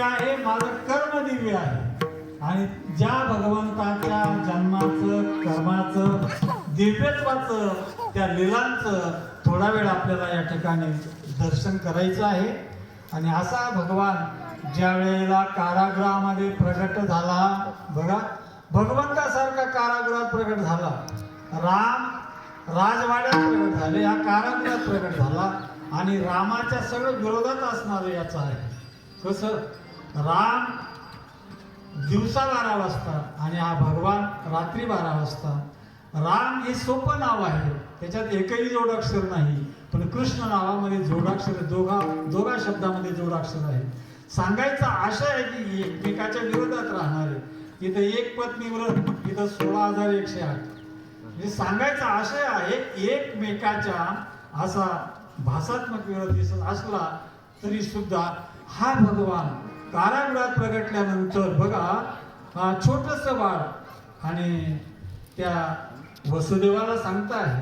आहे माझं कर्म दिव्य आहे. आणि ज्या भगवंताच्या जन्माचं कर्माचं दिव्यत्वाचं त्या लीलांचं थोडा वेळ आपल्याला या ठिकाणी दर्शन करायचं आहे. आणि असा भगवान ज्या वेळेला कारागृहामध्ये प्रगट झाला, बघा भगवंतासारखा कारागृहात प्रगट झाला, राम राजवाड्यात प्रगट झाले, हा कारागृहात प्रगट झाला. आणि रामाच्या सगळं विरोधात असणारं याचं आहे. कसं राम दिवसा 12 वाजता आणि हा भगवान रात्री 12 वाजता. राम हे सोपं नाव आहे, त्याच्यात एकही जोडाक्षर नाही, पण कृष्ण नावामध्ये जोडाक्षर दोघा शब्दामध्ये जोडाक्षर आहे. सांगायचा आशय आहे की एकमेकाच्या विरोधात राहणारे. इथं एक पत्नी व्रत, इथं 16,108. म्हणजे सांगायचा आशय आहे एकमेकाच्या असा भाषात्मक विरोध दिसत असला तरी सुद्धा हा भगवान कारागृहात प्रगटल्यानंतर बघा छोटस बाळ आणि त्या वसुदेवाला सांगता आहे